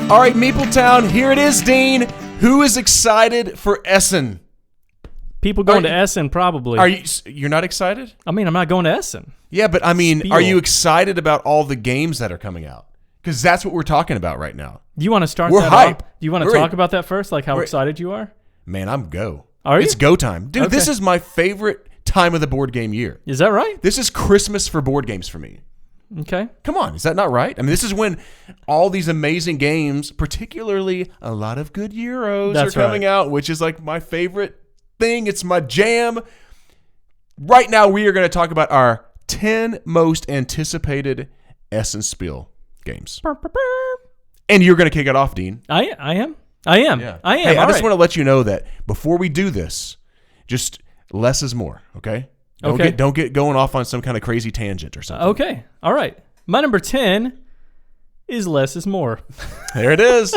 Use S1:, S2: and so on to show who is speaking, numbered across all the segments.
S1: All right, MeepleTown, here it is, Dean. Who is excited for Essen?
S2: People going to Essen, probably.
S1: You're not excited?
S2: I mean, I'm not going to Essen.
S1: Yeah, but I mean,
S2: Spiel.
S1: Are you excited about all the games that are coming out? Because that's what we're talking about right now.
S2: Do you want to start
S1: We're
S2: that
S1: hype.
S2: off? Do you want to talk about that first, like how excited you are?
S1: Man, I'm go.
S2: Are you?
S1: It's go time. Dude,
S2: Okay.
S1: This is my favorite time of the board game year.
S2: Is that right?
S1: This is Christmas for board games for me.
S2: Okay.
S1: Come on, is that not right? I mean, this is when all these amazing games, particularly a lot of good Euros, are coming out, which is like my favorite thing. It's my jam. Right now, we are going to talk about our 10 most anticipated Essen Spiel games. And you're going to kick it off, Dean.
S2: I am.
S1: Yeah.
S2: I am.
S1: Hey, I
S2: All
S1: just
S2: right.
S1: want to let you know that before we do this, just less is more, okay? Don't get going off on some kind of crazy tangent or something.
S2: Okay. All right. My number 10 is less is more.
S1: There it is.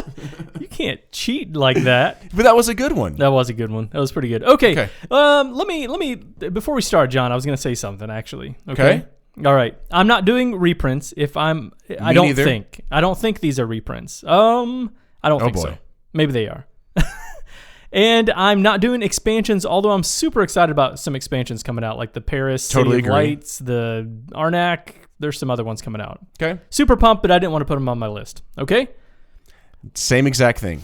S2: You can't cheat like that.
S1: But that was a good one.
S2: That was a good one. That was pretty good. Okay. Let me before we start, John, I was going to say something actually. Okay. All right. I'm not doing reprints I don't think these are reprints. I don't think so. Maybe they are. And I'm not doing expansions, although I'm super excited about some expansions coming out, like the Paris City of Lights, the Arnak. There's some other ones coming out.
S1: Okay.
S2: Super pumped, but I didn't want to put them on my list. Okay?
S1: Same exact thing.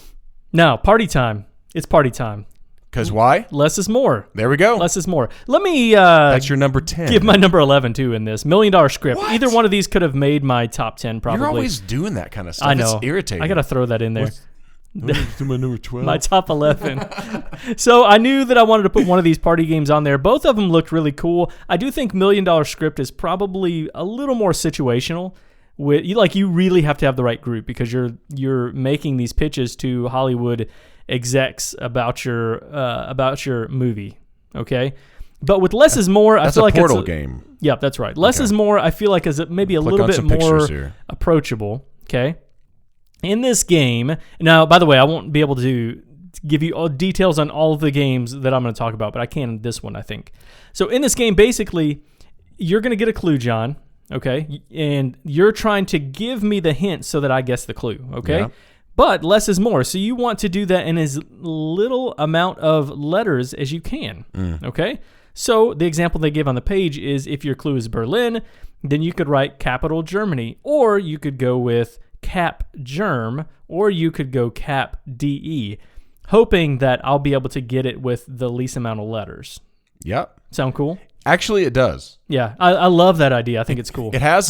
S2: Now, party time. It's party time.
S1: Because why?
S2: Less is more.
S1: There we go.
S2: Less is more. Let me
S1: That's your number 10.
S2: give my number 11 too in this. $1 Million Script.
S1: What?
S2: Either one of these could have made my top 10 probably.
S1: You're always doing that kind of stuff.
S2: I know.
S1: It's irritating.
S2: I got to throw that in there.
S1: my number 12.
S2: My top 11. So I knew that I wanted to put one of these party games on there. Both of them looked really cool. I do think $1 Million Script is probably a little more situational. You really have to have the right group because you're making these pitches to Hollywood execs about your movie. Okay, but with Less is More, I feel like
S1: Portal game.
S2: Yeah, that's right. Less is More, I feel like is maybe a little bit more approachable. Okay. In this game, now, by the way, I won't be able to give you all details on all of the games that I'm going to talk about, but I can in this one, I think. So in this game, basically, you're going to get a clue, John, okay? And you're trying to give me the hint so that I guess the clue, okay? Yeah. But less is more. So you want to do that in as little amount of letters as you can, okay? So the example they give on the page is if your clue is Berlin, then you could write capital Germany, or you could go with Cap Germ, or you could go Cap DE, hoping that I'll be able to get it with the least amount of letters.
S1: Yep.
S2: Sound cool?
S1: Actually, it does.
S2: Yeah, I love that idea. I think it's cool.
S1: It has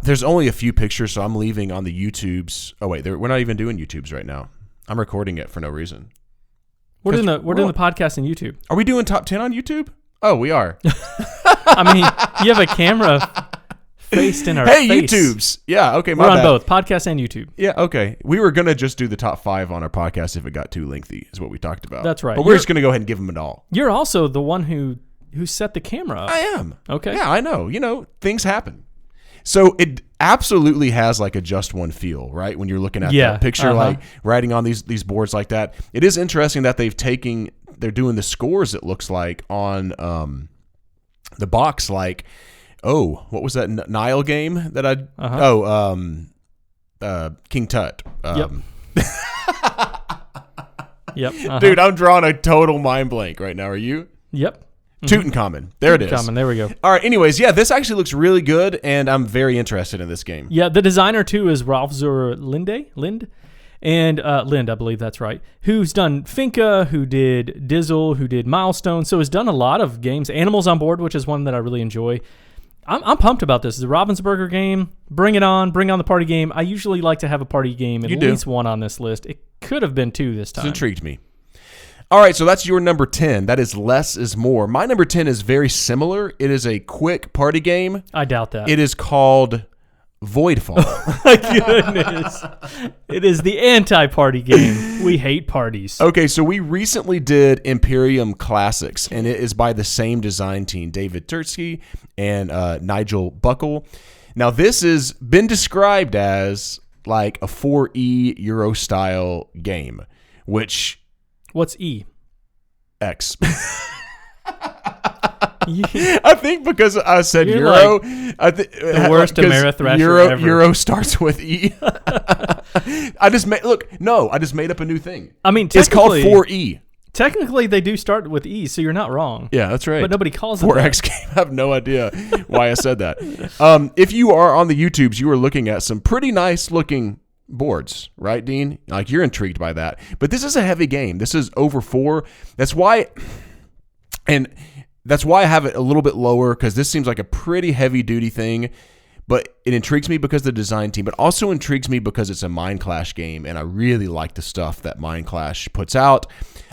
S1: there's only a few pictures, so I'm leaving on the YouTubes. Oh wait, we're not even doing YouTubes right now. I'm recording it for no reason.
S2: We're doing the podcast on YouTube.
S1: Are we doing top 10 on YouTube? Oh, we are.
S2: I mean, you have a camera faced in our face.
S1: Hey, YouTubes. Yeah, okay,
S2: We're on both, podcast and YouTube.
S1: Yeah, okay. We were going to just do the top 5 on our podcast if it got too lengthy, is what we talked about.
S2: That's right.
S1: But we're just going to go ahead and give them it all.
S2: You're also the one who set the camera up.
S1: I am.
S2: Okay.
S1: Yeah, I know. Things happen. So it absolutely has like a just one feel, right? When you're looking at that picture, like writing on these boards like that. It is interesting that they're doing the scores, it looks like, on the box, like, oh, what was that Nile game that King Tut.
S2: Yep. Yep.
S1: Dude, I'm drawing a total mind blank right now. Are you?
S2: Yep.
S1: Tutankhamun. There it is.
S2: Tutankhamun, there we go.
S1: All right, anyways, yeah, this actually looks really good, and I'm very interested in this game.
S2: Yeah, the designer, too, is Ralph Zur Lind, and Lind, I believe that's right, who's done Finca, who did Dizzle, who did Milestone, so has done a lot of games. Animals on Board, which is one that I really enjoy. I'm pumped about this. The Ravensburger game, bring it on, bring on the party game. I usually like to have a party game, at least one on this list. It could have been 2 this time.
S1: It's intrigued me. All right, so that's your number 10. That is Less is More. My number 10 is very similar. It is a quick party game.
S2: I doubt that.
S1: It is called Voidfall.
S2: My goodness. It is the anti-party game. We hate parties.
S1: Okay, so we recently did Imperium Classics, and it is by the same design team, David Turtsky and Nigel Buckle. Now, this has been described as like a 4E Euro-style game, which...
S2: What's E?
S1: X. I think because I said
S2: You're
S1: Euro,
S2: the worst Amerithrasher ever.
S1: Euro starts with E. I just made up a new thing.
S2: I mean,
S1: it's called 4E.
S2: Technically, they do start with E, so you're not wrong.
S1: Yeah, that's right.
S2: But nobody calls it
S1: 4X game. I have no idea why I said that. If you are on the YouTubes, you are looking at some pretty nice looking boards, right, Dean? Like, you're intrigued by that. But this is a heavy game. This is over 4. That's why I have it a little bit lower, because this seems like a pretty heavy duty thing. But it intrigues me because of the design team, but also intrigues me because it's a Mind Clash game, and I really like the stuff that Mind Clash puts out.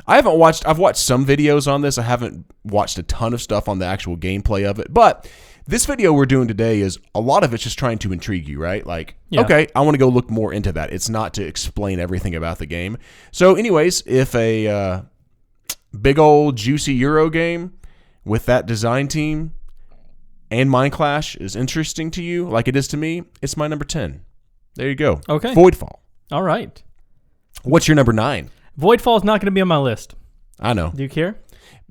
S1: I've watched some videos on this. I haven't watched a ton of stuff on the actual gameplay of it, but this video we're doing today is a lot of it's just trying to intrigue you, right? Like, okay, I want to go look more into that. It's not to explain everything about the game. So anyways, if a big old juicy Euro game with that design team and Mind Clash is interesting to you, like it is to me, it's my number 10. There you go.
S2: Okay.
S1: Voidfall.
S2: All right.
S1: What's your number 9?
S2: Voidfall is not going to be on my list.
S1: I know.
S2: Do you care?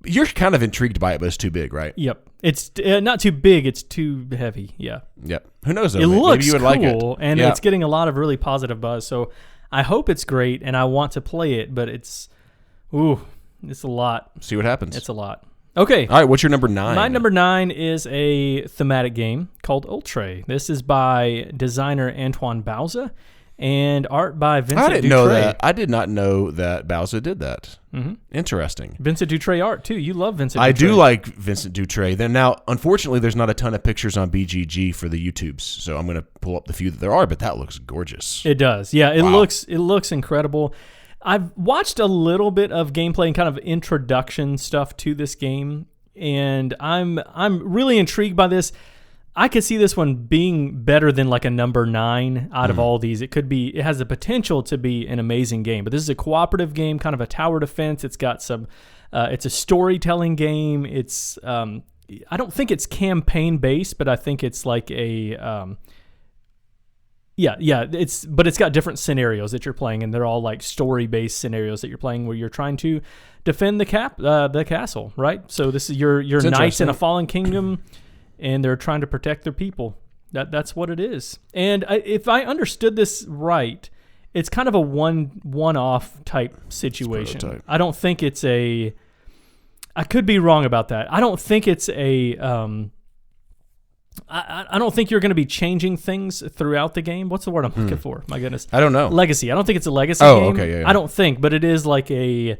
S1: You're kind of intrigued by it, but it's too big, right?
S2: Yep. It's not too big. It's too heavy. Yeah.
S1: Yep. Who knows? Though,
S2: it looks
S1: maybe you would
S2: cool,
S1: like it.
S2: And it's getting a lot of really positive buzz. So I hope it's great, and I want to play it, but it's a lot.
S1: See what happens.
S2: It's a lot. Okay.
S1: All right, what's your number 9?
S2: My number 9 is a thematic game called Oltree. This is by designer Antoine Bauza and art by Vincent Dutré.
S1: I didn't know that. I did not know that Bauza did that.
S2: Mm-hmm.
S1: Interesting.
S2: Vincent Dutré art, too. You love Vincent Dutré.
S1: I do like Vincent Dutré. Then now, unfortunately, there's not a ton of pictures on BGG for the YouTubes, so I'm going to pull up the few that there are, but that looks gorgeous.
S2: It does. Yeah, it looks incredible. I've watched a little bit of gameplay and kind of introduction stuff to this game, and I'm really intrigued by this. I could see this one being better than like a number 9 out of all these. It has the potential to be an amazing game, but this is a cooperative game, kind of a tower defense. It's got some, it's a storytelling game. It's, I don't think it's campaign based, but I think it's like a, but it's got different scenarios that you're playing, and they're all like story-based scenarios that you're playing where you're trying to defend the castle, right? So this is your knights in a fallen kingdom, and they're trying to protect their people. That's what it is. And if I understood this right, it's kind of a one-off type situation. I don't think it's a. I could be wrong about that. I don't think it's a. I don't think you're going to be changing things throughout the game. What's the word I'm looking for? My goodness.
S1: I don't know.
S2: Legacy. I don't think it's a legacy game.
S1: Oh, okay. Yeah.
S2: I don't think, but it is like a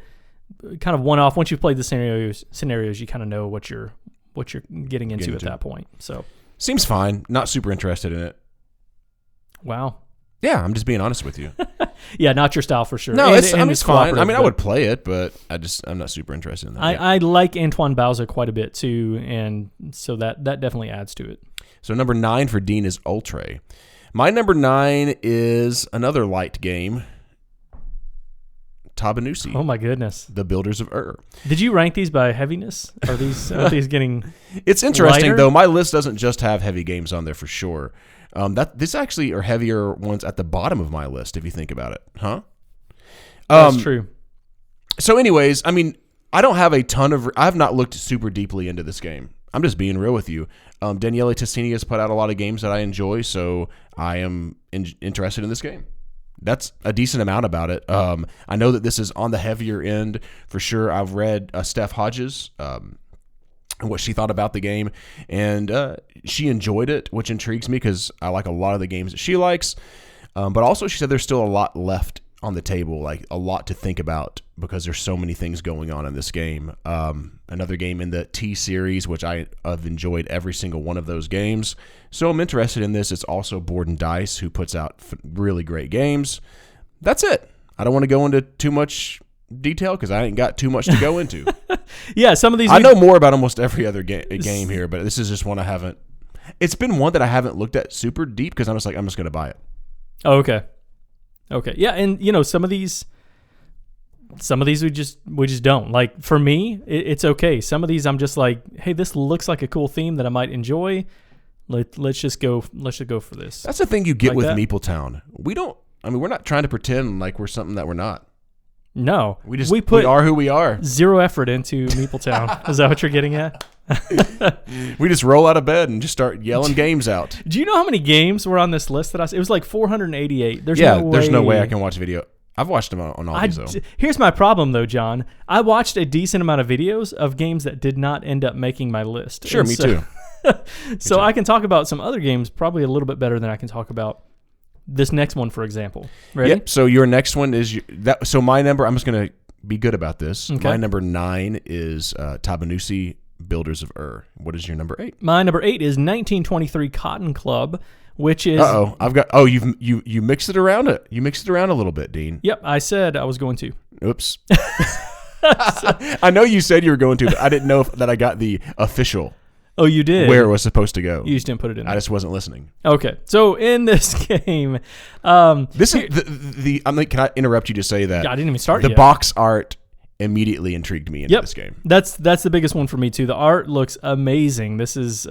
S2: kind of one-off. Once you've played the scenarios, you kind of know what you're getting into at that point. So
S1: seems fine. Not super interested in it.
S2: Wow.
S1: Yeah, I'm just being honest with you.
S2: Yeah, not your style for sure.
S1: No, it's fine. I mean, I would play it, but I'm not super interested in that.
S2: I like Antoine Bauza quite a bit too, and so that definitely adds to it.
S1: So number 9 for Dean is Oltree. My number 9 is another light game, Tabannusi.
S2: Oh my goodness!
S1: The Builders of Ur.
S2: Did you rank these by heaviness? Are these getting?
S1: It's interesting
S2: lighter?
S1: though. My list doesn't just have heavy games on there for sure. This actually are heavier ones at the bottom of my list if you think about it, huh?
S2: That's true.
S1: So, anyways, I mean, I don't have a ton of. I have not looked super deeply into this game. I'm just being real with you. Daniele Tassini has put out a lot of games that I enjoy, so I am interested in this game. That's a decent amount about it. I know that this is on the heavier end for sure. I've read Steph Hodges, what she thought about the game, and she enjoyed it, which intrigues me because I like a lot of the games that she likes. But also she said there's still a lot left on the table, like a lot to think about because there's so many things going on in this game. Another game in the T series, which I have enjoyed every single one of those games. So I'm interested in this. It's also Board and Dice, who puts out really great games. That's it. I don't want to go into too much detail because I ain't got too much to go into.
S2: Yeah, some of these
S1: I know more about almost every other game here, but this is just one I haven't. It's been one that I haven't looked at super deep because I'm just going to buy it.
S2: Oh, okay. Yeah, and some of these we just don't. Like for me, it's okay. Some of these I'm just like, hey, this looks like a cool theme that I might enjoy. Let's just go for this.
S1: That's the thing you get with MeepleTown. We're not trying to pretend like we're something that we're not.
S2: No,
S1: we are who we are.
S2: Zero effort into MeepleTown. Is that what you're getting at?
S1: We just roll out of bed and just start yelling games out.
S2: Do you know how many games were on this list that it was like 488.
S1: There's no way I can watch video. I've watched them on all these, though.
S2: Here's my problem, though, John. I watched a decent amount of videos of games that did not end up making my list.
S1: Sure, me too.
S2: So I can talk about some other games probably a little bit better than I can talk about this next one, for example. Ready?
S1: Yep. So your next one is that. So my number, I'm just going to be good about this. Okay. My number 9 is Tabannusi, Builders of Ur. What is your number 8?
S2: My number 8 is 1923 Cotton Club, which is...
S1: you mixed it around it. You mixed it around a little bit, Dean.
S2: Yep, I said I was going to.
S1: Oops. I know you said you were going to, but I didn't know that I got the official.
S2: Oh, you did?
S1: Where it was supposed to go.
S2: You just didn't put it in there.
S1: I just wasn't listening.
S2: Okay, so in this game...
S1: can I interrupt you to say that?
S2: Yeah, I didn't even start yet.
S1: The box art immediately intrigued me into this game.
S2: That's the biggest one for me too. The art looks amazing. This is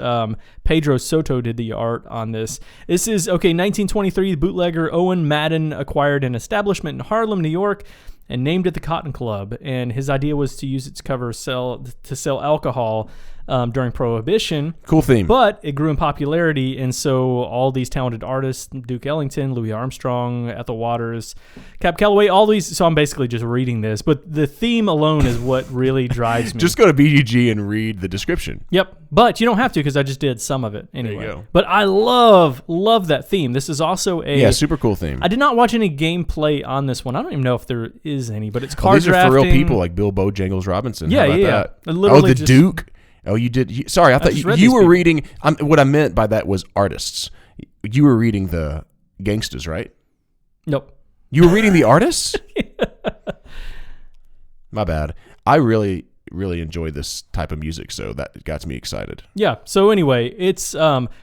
S2: Pedro Soto did the art on this. This is 1923. Bootlegger Owen Madden acquired an establishment in Harlem, New York, and named it the Cotton Club. And his idea was to use its cover to sell alcohol during Prohibition.
S1: Cool theme.
S2: But it grew in popularity, and so all these talented artists, Duke Ellington, Louis Armstrong, Ethel Waters, Cab Calloway, all these, so I'm basically just reading this, but the theme alone is what really drives me.
S1: Just go to BGG and read the description.
S2: Yep, but you don't have to because I just did some of it anyway.
S1: There you go.
S2: But I love that theme. This is also
S1: super cool theme.
S2: I did not watch any gameplay on this one. I don't even know if there is any, but it's card
S1: these
S2: drafting.
S1: Are for real people like Bill Bojangles Robinson.
S2: Yeah,
S1: How about that?
S2: Literally
S1: Duke. Oh, you did. Sorry, I thought you were reading. What I meant by that was artists. You were reading the gangsters, right?
S2: Nope.
S1: You were reading the artists? My bad. I really, really enjoy this type of music, so that got me excited.
S2: Yeah. So anyway, it's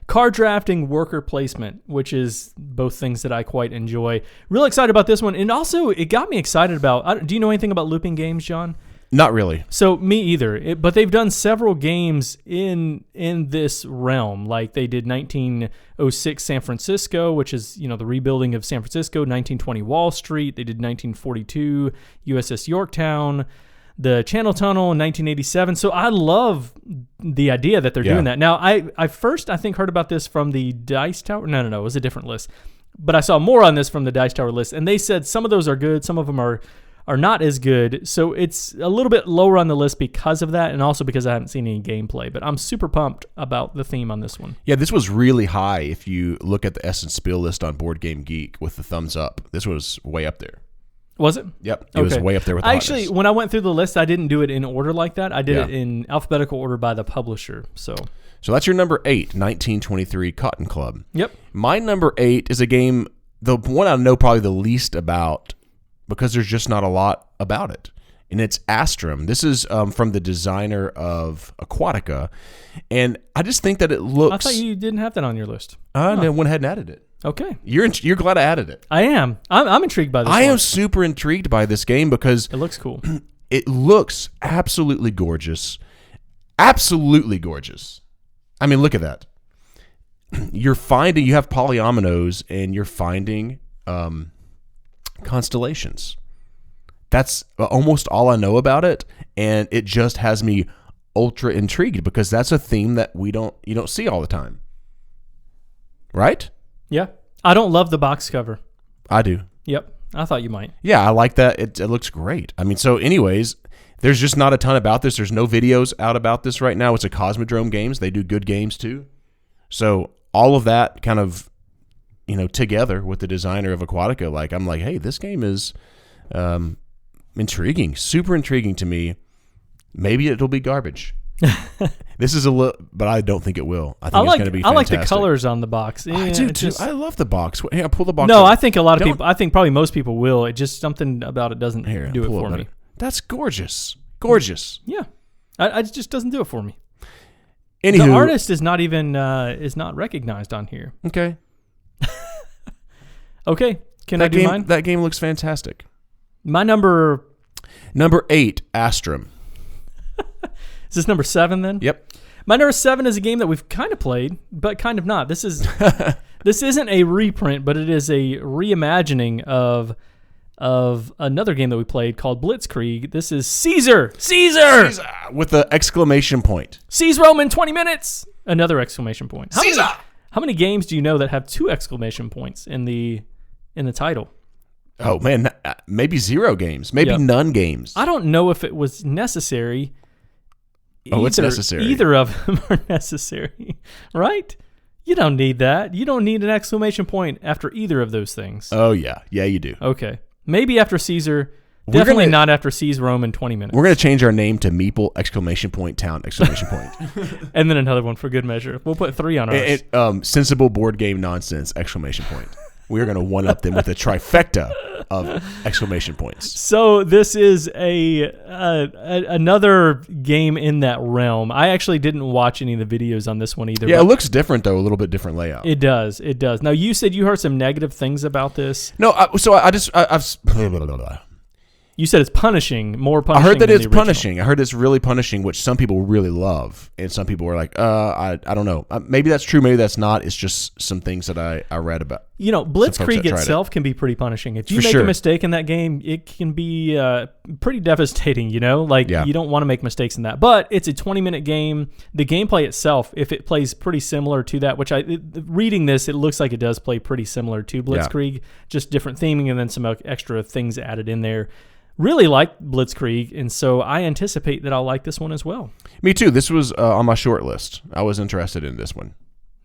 S2: card drafting, worker placement, which is both things that I quite enjoy. Real excited about this one, and also it got me excited about. Do you know anything about looping games, John?
S1: Not really.
S2: So me either. But they've done several games in this realm. Like they did 1906 San Francisco, which is the rebuilding of San Francisco. 1920 Wall Street. They did 1942 USS Yorktown. The Channel Tunnel in 1987. So I love the idea that they're doing that. Now I first heard about this from the Dice Tower. No, it was a different list. But I saw more on this from the Dice Tower list, and they said some of those are good, some of them are not as good. So it's a little bit lower on the list because of that, and also because I haven't seen any gameplay. But I'm super pumped about the theme on this one.
S1: Yeah, this was really high if you look at the Essen Spiel list on Board Game Geek with the thumbs up. This was way up there.
S2: Was it?
S1: Yep, it was way up there with the
S2: Actually, when I went through the list, I didn't do it in order like that. I did it in alphabetical order by the publisher. So
S1: that's your number 8, 1923 Cotton Club.
S2: Yep.
S1: My number 8 is a game, the one I know probably the least about, because there's just not a lot about it. And it's Astrum. This is from the designer of Aquatica. And I just think that it looks...
S2: I thought you didn't have that on your list.
S1: No, went ahead and added it.
S2: Okay.
S1: You're glad I added it.
S2: I am. I'm intrigued by this
S1: I am super intrigued by this game because...
S2: It looks cool.
S1: It looks absolutely gorgeous. Absolutely gorgeous. I mean, look at that. You have polyominoes and you're finding... constellations. That's almost all I know about it, and it just has me ultra intrigued because that's a theme that you don't see all the time, right?
S2: Yeah, I don't love the box cover.
S1: I do.
S2: Yep, I thought you might.
S1: Yeah, I like that. It looks great. I mean, so anyways, there's just not a ton about this. There's no videos out about this right now. It's a Cosmodrome Games. They do good games too. So all of that kind of together with the designer of Aquatica, I'm like, hey, this game is intriguing, super intriguing to me. Maybe it'll be garbage. This is but I don't think it will. I think it's going to be fantastic.
S2: I like the colors on the box. Yeah,
S1: I do too. I love the box. Hey, pull the box.
S2: No, I think a lot of people. I think probably most people will. It just something about it doesn't do it for me.
S1: That's gorgeous. Gorgeous.
S2: Yeah, it just doesn't do it for me.
S1: Anywho,
S2: the artist is not even is not recognized on here.
S1: Okay.
S2: Okay, can I do mine?
S1: That game looks fantastic.
S2: My number
S1: 8, Astrum.
S2: Is this number 7 then?
S1: Yep.
S2: My number 7 is a game that we've kind of played, but kind of not. This isn't a reprint, but it is a reimagining of of another game that we played called Blitzkrieg. This is Caesar!
S1: With the exclamation point.
S2: Seize Rome in 20 minutes! Another exclamation point.
S1: Caesar!
S2: How many games do you know that have 2 exclamation points in the title?
S1: Oh, man. Maybe 0 games. Maybe none games.
S2: I don't know if it was necessary.
S1: It's necessary.
S2: Either of them are necessary, right? You don't need that. You don't need an exclamation point after either of those things.
S1: Oh, yeah. Yeah, you do.
S2: Okay. Maybe after Caesar. Definitely not after Seize Rome in 20 minutes.
S1: We're going to change our name to Meeple exclamation point town exclamation point.
S2: And then another one for good measure. We'll put 3 on ours.
S1: Sensible board game nonsense exclamation point. We're going to one-up them with a trifecta of exclamation points.
S2: So this is another game in that realm. I actually didn't watch any of the videos on this one either.
S1: Yeah, it looks different, though. A little bit different layout.
S2: It does. Now, you said you heard some negative things about this.
S1: No, I've...
S2: You said it's punishing, more punishing.
S1: I heard that it's punishing. I heard it's really punishing, which some people really love, and some people are like, I don't know. Maybe that's true. Maybe that's not. It's just some things that I read about.
S2: Blitzkrieg itself can be pretty punishing. If you make a mistake in that game, it can be pretty devastating. You don't want to make mistakes in that. But it's a 20-minute game. The gameplay itself, if it plays pretty similar to that, which reading this, it looks like it does play pretty similar to Blitzkrieg, just different theming and then some extra things added in there. Really like Blitzkrieg, and so I anticipate that I'll like this one as well.
S1: Me too. This was on my short list. I was interested in this one.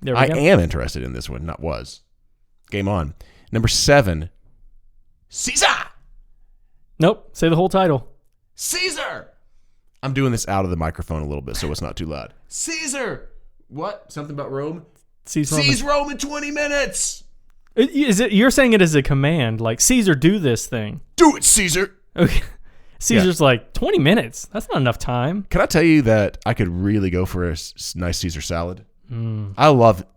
S1: I am interested in this one, not was. Game on. Number 7, Caesar!
S2: Nope. Say the whole title.
S1: Caesar! I'm doing this out of the microphone a little bit so it's not too loud. Caesar! What? Something about Rome? Seize Rome in 20 minutes!
S2: You're saying it as a command, like, Caesar, do this thing.
S1: Do it, Caesar!
S2: Okay. Caesar's like, 20 minutes? That's not enough time.
S1: Can I tell you that I could really go for a nice Caesar salad? I love it.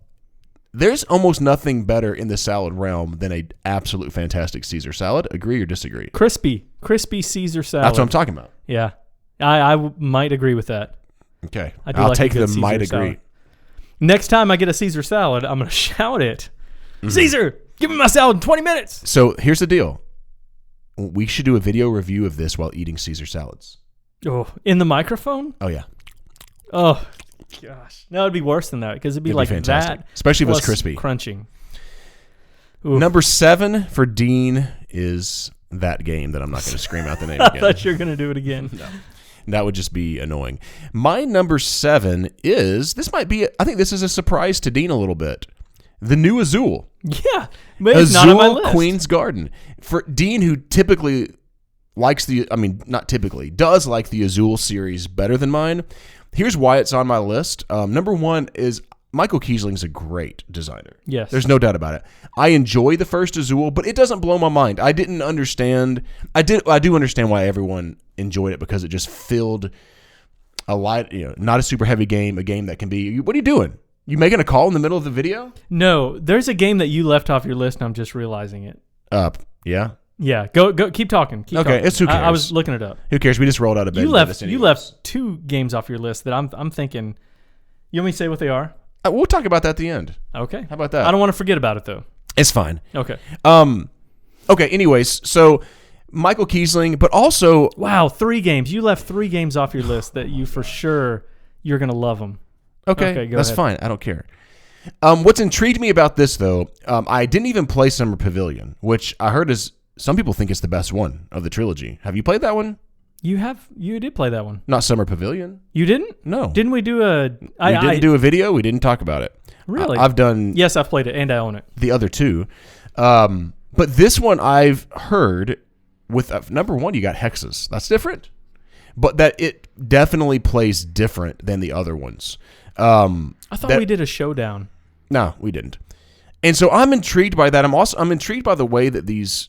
S1: There's almost nothing better in the salad realm than a absolute fantastic Caesar salad. Agree or disagree?
S2: Crispy Caesar salad.
S1: That's what I'm talking about.
S2: Yeah. I might agree with that.
S1: Okay. I'll take the might
S2: salad.
S1: agree.
S2: Next time I get a Caesar salad, I'm going to shout it. Mm-hmm. Caesar, give me my salad in 20 minutes.
S1: So here's the deal. We should do a video review of this while eating Caesar salads.
S2: Oh, in the microphone?
S1: Oh, yeah.
S2: Oh, gosh. No, it'd be worse than that because it'd be like
S1: fantastic.
S2: that.
S1: Especially if it's crispy.
S2: Crunching.
S1: Oof. Number 7 for Dean is that game that I'm not going to scream out the name again.
S2: I thought you were going to do it again.
S1: No. That would just be annoying. My number 7 is, I think this is a surprise to Dean a little bit. The new Azul.
S2: Yeah. But it's not on my list.
S1: Queen's Garden. For Dean, who typically does like the Azul series better than mine, here's why it's on my list. Number 1 is Michael Kiesling's a great designer.
S2: Yes.
S1: There's no doubt about it. I enjoy the first Azul, but it doesn't blow my mind. I do understand why everyone enjoyed it because it just filled a light, not a super heavy game, a game that can be, what are you doing? You making a call in the middle of the video?
S2: No, there's a game that you left off your list, and I'm just realizing it.
S1: Yeah?
S2: Yeah, go. Keep talking. Keep talking.
S1: It's who cares?
S2: I was looking it up.
S1: Who cares? We just rolled out of bed.
S2: You left 2 games off your list that I'm thinking. You want me to say what they are?
S1: We'll talk about that at the end.
S2: Okay.
S1: How about that?
S2: I don't want to forget about it though.
S1: It's fine.
S2: Okay.
S1: Okay. Anyways, so Michael Kiesling, but also
S2: 3 games. You left 3 games off your list that you for sure you're gonna love them.
S1: Okay, that's fine. I don't care. What's intrigued me about this, though, I didn't even play Summer Pavilion, which I heard is some people think it's the best one of the trilogy. Have you played that one?
S2: You did play that one.
S1: Not Summer Pavilion.
S2: You didn't?
S1: No.
S2: Didn't we do a...
S1: We didn't do a video. We didn't talk about it.
S2: Really?
S1: I've done...
S2: Yes, I've played it, and I own it.
S1: The other 2. But this one I've heard with... number 1, you got hexes. That's different. But that it definitely plays different than the other ones.
S2: I thought we did a showdown.
S1: No, we didn't. And so I'm intrigued by that. I'm intrigued by the way that these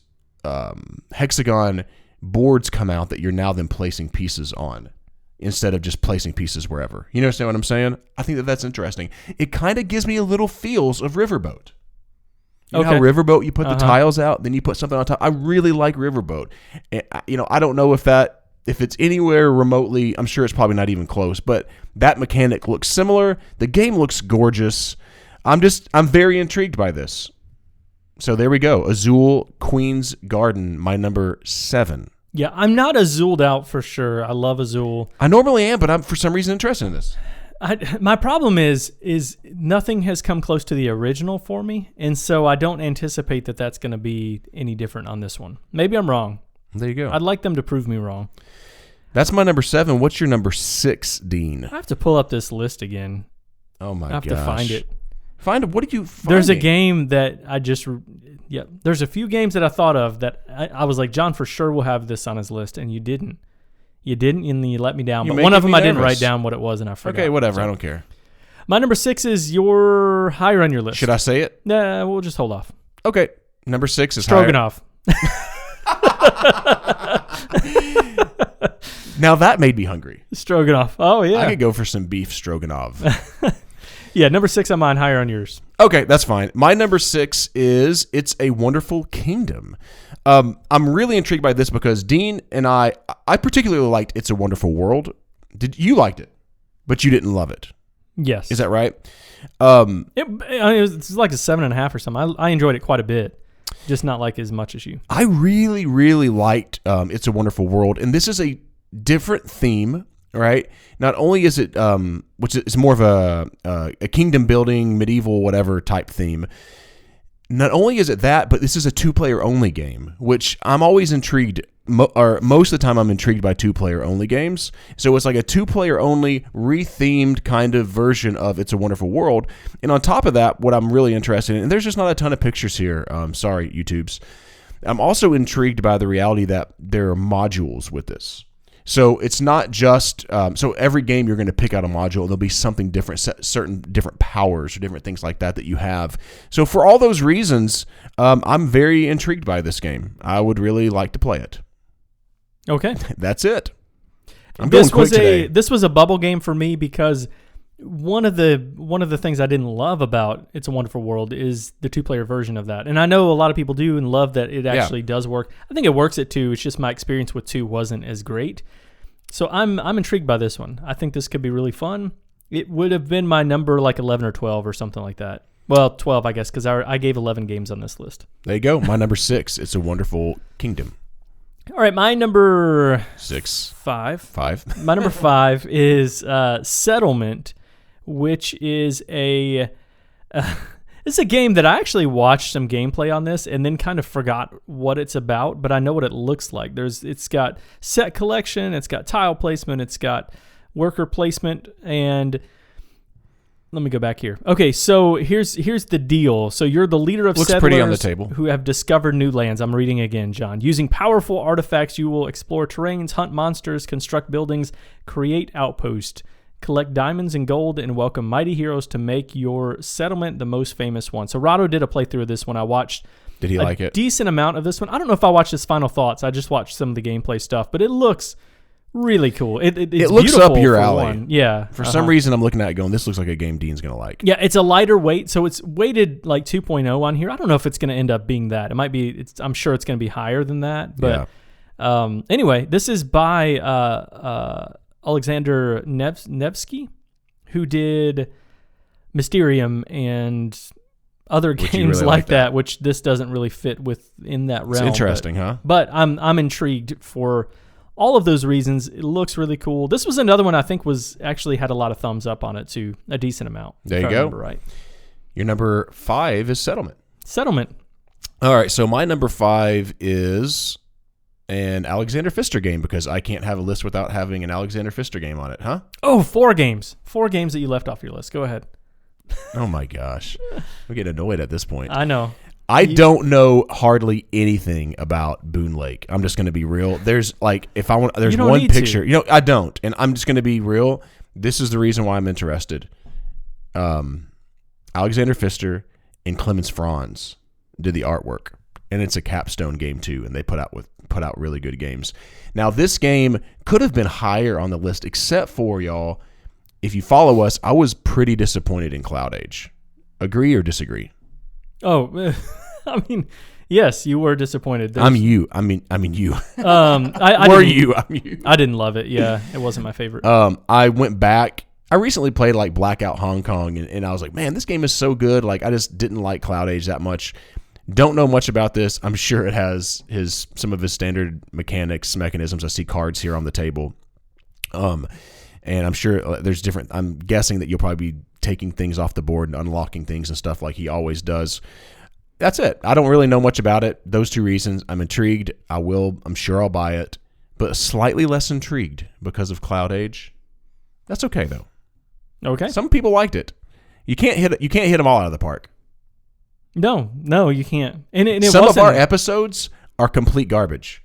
S1: hexagon boards come out that you're now then placing pieces on instead of just placing pieces wherever. You understand what I'm saying? I think that's interesting. It kind of gives me a little feels of Riverboat. You know how Riverboat, you put the tiles out, then you put something on top. I really like Riverboat. And, I don't know if it's anywhere remotely, I'm sure it's probably not even close, but that mechanic looks similar. The game looks gorgeous. I'm very intrigued by this. So there we go. Azul, Queen's Garden, my number 7.
S2: Yeah, I'm not Azuled out for sure. I love Azul.
S1: I normally am, but I'm for some reason interested in this.
S2: My problem is nothing has come close to the original for me, and so I don't anticipate that that's going to be any different on this one. Maybe I'm wrong.
S1: There you go.
S2: I'd like them to prove me wrong.
S1: That's my number 7. What's your number 6, Dean?
S2: I have to pull up this list again.
S1: Oh my gosh.
S2: I have to find it.
S1: Find it. What did you find?
S2: There's a game that I just... Yeah, there's a few games that I thought of that I was like, John for sure will have this on his list, and you didn't. You didn't, and you let me down. But one of them I didn't write down what it was, and I forgot.
S1: Okay, whatever. So, I don't care.
S2: My number 6 is your higher on your list.
S1: Should I say it?
S2: Nah, we'll just hold off.
S1: Okay. Number 6 is
S2: Stroganov.
S1: Now that made me hungry.
S2: Stroganov. Oh, yeah.
S1: I could go for some beef stroganoff.
S2: Yeah, number 6 on mine, higher on yours.
S1: Okay, that's fine. My number 6 is It's a Wonderful Kingdom. I'm really intrigued by this because Dean and I particularly liked It's a Wonderful World. You liked it, but you didn't love it.
S2: Yes.
S1: Is that right?
S2: It was like a 7.5 or something. I enjoyed it quite a bit, just not like as much as you.
S1: I really, really liked It's a Wonderful World, and this is a different theme, right? Not only is it, which is more of a kingdom building, medieval, whatever type theme. Not only is it that, but this is a 2-player only game, which I'm always intrigued. Or most of the time, I'm intrigued by 2-player only games. So it's like a 2-player only, rethemed kind of version of It's a Wonderful World. And on top of that, what I'm really interested in, and there's just not a ton of pictures here. Sorry, YouTubes. I'm also intrigued by the reality that there are modules with this. So it's not just, so every game you're going to pick out a module and there'll be something different, certain different powers or different things like that you have. So for all those reasons, I'm very intrigued by this game. I would really like to play it.
S2: Okay.
S1: That's it. I'm going quick today.
S2: This was a bubble game for me because one of the things I didn't love about It's a Wonderful World is the 2-player version of that. And I know a lot of people do and love that it actually does work. I think it works at 2. It's just my experience with 2 wasn't as great. So I'm intrigued by this one. I think this could be really fun. It would have been my number like 11 or 12 or something like that. Well, 12, I guess, because I gave 11 games on this list.
S1: There you go. My number 6, It's a Wonderful Kingdom.
S2: All right, my number
S1: 5.
S2: My number 5 is Settlement, which is it's a game that I actually watched some gameplay on this and then kind of forgot what it's about, but I know what it looks like. It's got set collection, it's got tile placement, it's got worker placement, and let me go back here. Okay, so here's the deal. So you're the leader of settlers
S1: pretty on the table.
S2: Who have discovered new lands. I'm reading again, John. Using powerful artifacts, you will explore terrains, hunt monsters, construct buildings, create outposts, collect diamonds and gold, and welcome mighty heroes to make your settlement the most famous one. So Rado did a playthrough of this one. I watched
S1: Did he like it?
S2: Decent amount of this one. I don't know if I watched his final thoughts. I just watched some of the gameplay stuff, but it looks really cool. It
S1: looks up your alley.
S2: One. Yeah.
S1: For some reason, I'm looking at it going, this looks like a game Dean's going to like.
S2: Yeah, it's a lighter weight, so it's weighted like 2.0 on here. I don't know if it's going to end up being that. It might be. I'm sure it's going to be higher than that. But anyway, this is by Alexander Nevsky, who did Mysterium and other games really like that, which this doesn't really fit within that realm.
S1: It's interesting, huh?
S2: But I'm intrigued for all of those reasons. It looks really cool. This was another one I think was actually had a lot of thumbs up on it too, a decent amount.
S1: There you go. Right. Your number 5 is Settlement.
S2: Settlement.
S1: All right, so my number 5 is an Alexander Pfister game because I can't have a list without having an Alexander Pfister game on it, huh?
S2: Oh, 4 games. 4 games that you left off your list. Go ahead.
S1: Oh, my gosh. I'm getting annoyed at this point.
S2: I know.
S1: I don't know hardly anything about Boonlake. I'm just going to be real. There's like, if I want, there's one picture. You know, I don't. And I'm just going to be real. This is the reason why I'm interested. Alexander Pfister and Clemens Franz did the artwork. And it's a capstone game too. And they put out really good games. Now, this game could have been higher on the list, except for, y'all, if you follow us, I was pretty disappointed in Cloud Age. Agree or disagree?
S2: Oh, I mean, yes, you were disappointed.
S1: I'm you. I mean you.
S2: I
S1: were you? I'm you.
S2: I didn't love it. Yeah, it wasn't my favorite.
S1: I went back. I recently played like Blackout Hong Kong, and I was like, man, this game is so good. Like, I just didn't like Cloud Age that much. Don't know much about this. I'm sure it has some of his standard mechanisms. I see cards here on the table. And I'm sure there's different. I'm guessing that you'll probably be taking things off the board and unlocking things and stuff like he always does. That's it. I don't really know much about it. Those two reasons. I'm intrigued. I'm sure I'll buy it, but slightly less intrigued because of Cloud Age. That's okay though.
S2: Okay.
S1: Some people liked it. You can't hit them all out of the park.
S2: No, you can't. And
S1: some of our episodes are complete garbage.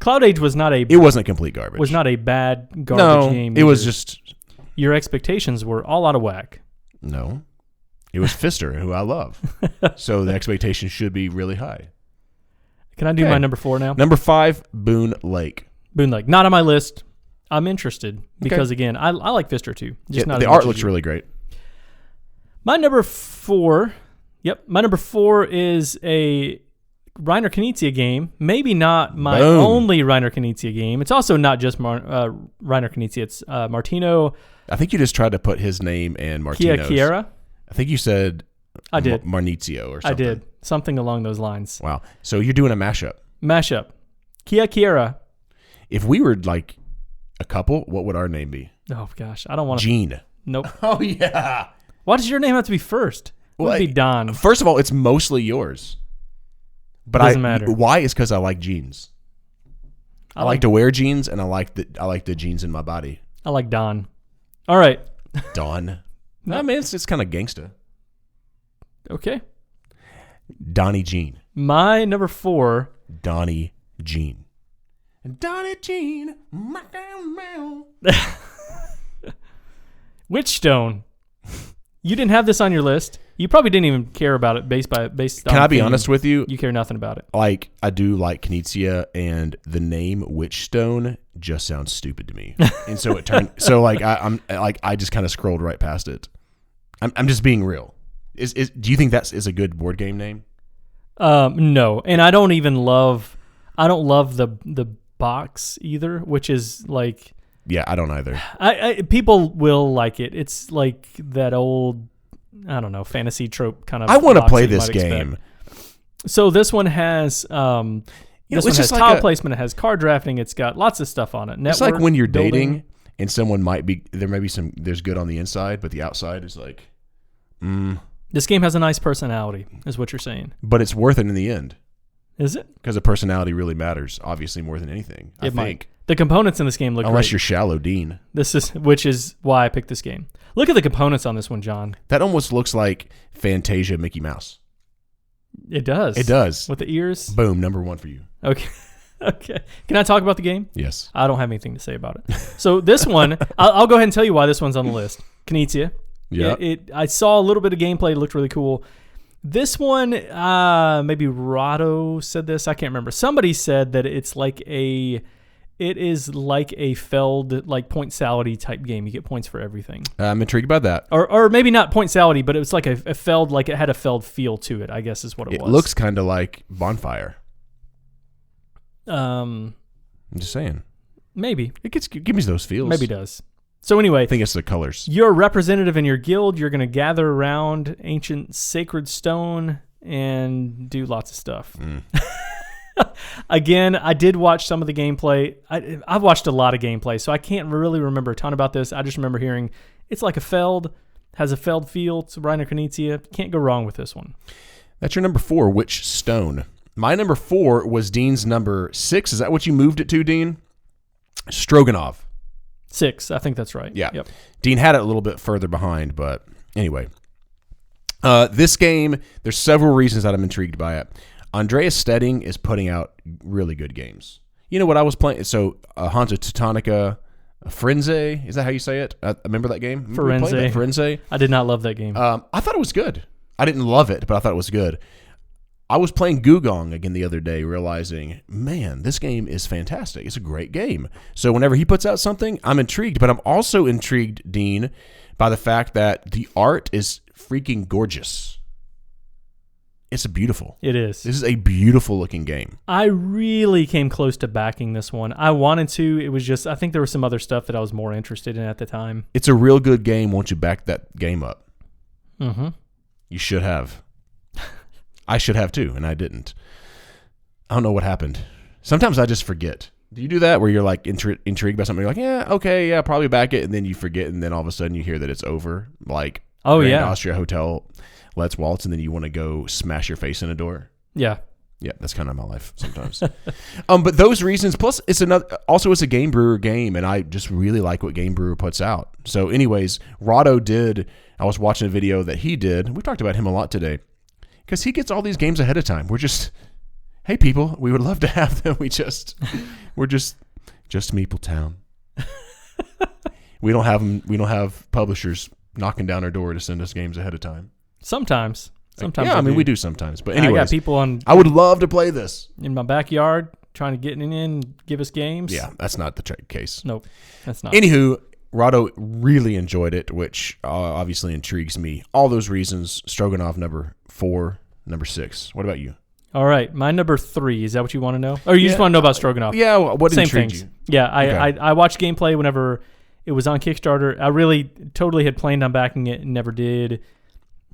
S2: Cloud Age was not
S1: It wasn't complete garbage.
S2: Was not a bad garbage game.
S1: It was just
S2: your expectations were all out of whack.
S1: No. It was Pfister, who I love. So the expectations should be really high.
S2: Can I do my number 4 now?
S1: Number 5, Boonlake.
S2: Boonlake. Not on my list. I'm interested because, again, I like Pfister too.
S1: Just not the art looks really great.
S2: My number 4... Yep. My number 4 is a Reiner Knizia game. Maybe not my only Reiner Knizia game. It's also not just Reiner Knizia. It's Martino.
S1: I think you just tried to put his name and Martino's.
S2: Chiara.
S1: I think you said
S2: I did.
S1: Marnizio or something.
S2: I did. Something along those lines.
S1: Wow. So you're doing a mashup.
S2: Chiara.
S1: If we were like a couple, what would our name be?
S2: Oh, gosh. I don't want to.
S1: Gene.
S2: Nope.
S1: Oh, yeah.
S2: Why does your name have to be first? It would be Don.
S1: First of all, it's mostly yours. But
S2: doesn't matter.
S1: Why? Is because I like jeans. I like to wear jeans, and I like the jeans in my body.
S2: I like Don. All right.
S1: Don. I mean, it's kind of gangsta.
S2: Okay.
S1: Donnie Jean.
S2: My number 4.
S1: Donnie Jean. Donnie Jean.
S2: Witchstone. You didn't have this on your list. You probably didn't even care about it based on.
S1: Can I be honest with you?
S2: You care nothing about it.
S1: Like, I do like Knizia, and the name Witchstone just sounds stupid to me. And so it turned. So like I just kind of scrolled right past it. I'm just being real. Do you think is a good board game name?
S2: No, and I don't even love. I don't love the box either, which is like.
S1: Yeah, I don't either.
S2: People will like it. It's like that old, I don't know, fantasy trope kind of.
S1: I want to play this game.
S2: So this one has, this one has tile placement. It has card drafting. It's got lots of stuff on it. Network,
S1: it's like when you're dating and someone there's good on the inside, but the outside is like,
S2: This game has a nice personality, is what you're saying.
S1: But it's worth it in the end.
S2: Is it?
S1: Because the personality really matters, obviously, more than anything. I think.
S2: Might. The components in this game look
S1: Unless
S2: great.
S1: you're shallow, Dean.
S2: Which is why I picked this game. Look at the components on this one, John.
S1: That almost looks like Fantasia Mickey Mouse.
S2: It does.
S1: It does.
S2: With the ears.
S1: Boom, number 1 for you.
S2: Okay. Okay. Can I talk about the game?
S1: Yes.
S2: I don't have anything to say about it. So this one, I'll go ahead and tell you why this one's on the list. Knizia.
S1: Yeah.
S2: I saw a little bit of gameplay. It looked really cool. This one, maybe Rado said this. I can't remember. Somebody said that it is like a Feld, like point salady type game. You get points for everything.
S1: I'm intrigued by that.
S2: Or maybe not point salady, but it was like a Feld, like it had a Feld feel to it, I guess is what it was.
S1: It looks kind of like Bonfire.
S2: I'm
S1: just saying.
S2: Maybe.
S1: It gives me those feels.
S2: Maybe it does. So anyway,
S1: I think it's the colors.
S2: You're a representative in your guild. You're going to gather around ancient sacred stone and do lots of stuff. Again, I did watch some of the gameplay. I've watched a lot of gameplay, so I can't really remember a ton about this. I just remember hearing it's like a Feld, has a Feld feel. It's Reiner Knizia. Can't go wrong with this one.
S1: That's your number 4, Witchstone. My number 4 was Dean's number 6. Is that what you moved it to, Dean? Stroganov.
S2: 6, I think that's right.
S1: Yeah.
S2: Yep.
S1: Dean had it a little bit further behind, but anyway. This game, there's several reasons that I'm intrigued by it. Andreas Stedding is putting out really good games. You know what I was playing? So, Hansa Teutonica Firenze, is that how you say it? Remember that game?
S2: Firenze. I did not love that game.
S1: I thought it was good. I didn't love it, but I thought it was good. I was playing Gugong again the other day, realizing, man, this game is fantastic. It's a great game. So whenever he puts out something, I'm intrigued. But I'm also intrigued, Dean, by the fact that the art is freaking gorgeous. It's beautiful.
S2: It is.
S1: This is a beautiful looking game.
S2: I really came close to backing this one. I wanted to. It was just, I think there was some other stuff that I was more interested in at the time.
S1: It's a real good game once you back that game up.
S2: Mm-hmm.
S1: You should have. I should have too, and I didn't. I don't know what happened. Sometimes I just forget. Do you do that where you're like intrigued by something? You're like, yeah, okay, yeah, probably back it, and then you forget, and then all of a sudden you hear that it's over. Like, Grand Austria Hotel, Let's Waltz, and then you want to go smash your face in a door.
S2: Yeah.
S1: Yeah, that's kind of my life sometimes. But those reasons, plus it's a Game Brewer game, and I just really like what Game Brewer puts out. So anyways, I was watching a video that he did. We talked about him a lot today because he gets all these games ahead of time. We're just, hey people, we would love to have them. We're just MeepleTown. We don't have publishers knocking down our door to send us games ahead of time.
S2: Sometimes.
S1: Yeah, I mean, we do sometimes. But anyways,
S2: I got people
S1: I would love to play this.
S2: In my backyard trying to get in, give us games.
S1: Yeah, that's not the case.
S2: Nope, that's not.
S1: Anywho, Rado really enjoyed it, which obviously intrigues me. All those reasons, Stroganov number 4, number 6. What about you?
S2: All right, my number 3. Is that what you want to know? Or you just want to know about Stroganov?
S1: Yeah, what intrigued you?
S2: Yeah, I watched gameplay whenever it was on Kickstarter. I really totally had planned on backing it and never did.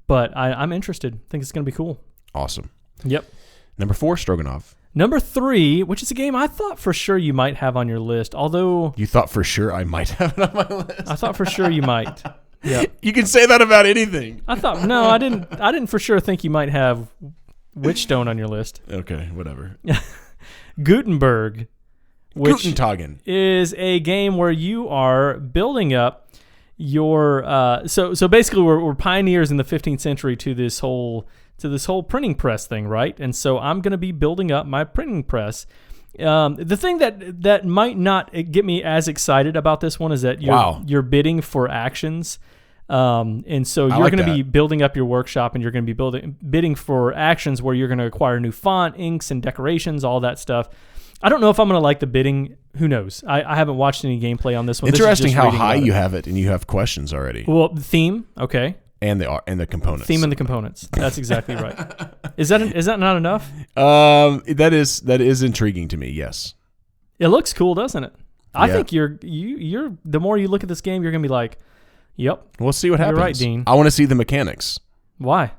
S2: But I'm interested. I think it's going to be cool.
S1: Awesome.
S2: Yep.
S1: Number 4, Stroganov.
S2: Number 3, which is a game I thought for sure you might have on your list, although...
S1: You thought for sure I might have it on my list?
S2: I thought for sure you might. Yeah.
S1: You can say that about anything.
S2: I didn't for sure think you might have Witchstone on your list.
S1: Okay, whatever.
S2: Gutenberg, which
S1: Gutentagen
S2: is a game where you are building up your so basically we're pioneers in the 15th century to this whole printing press thing, right? And so I'm going to be building up my printing press. The thing that might not get me as excited about this one is that you're bidding for actions. And so you're going to be building up your workshop, and you're going to be bidding for actions where you're going to acquire new font, inks, and decorations, all that stuff. I don't know if I'm going to like the bidding. Who knows? I haven't watched any gameplay on this one.
S1: Interesting how high you have it, and you have questions already.
S2: Well, the theme, okay.
S1: And the components.
S2: Theme and the components. That's exactly right. Is that not enough?
S1: That is intriguing to me. Yes.
S2: It looks cool, doesn't it? I think you're the more you look at this game, you're going to be like, yep.
S1: We'll see what happens.
S2: You're right, Dean.
S1: I want to see the mechanics.
S2: Why?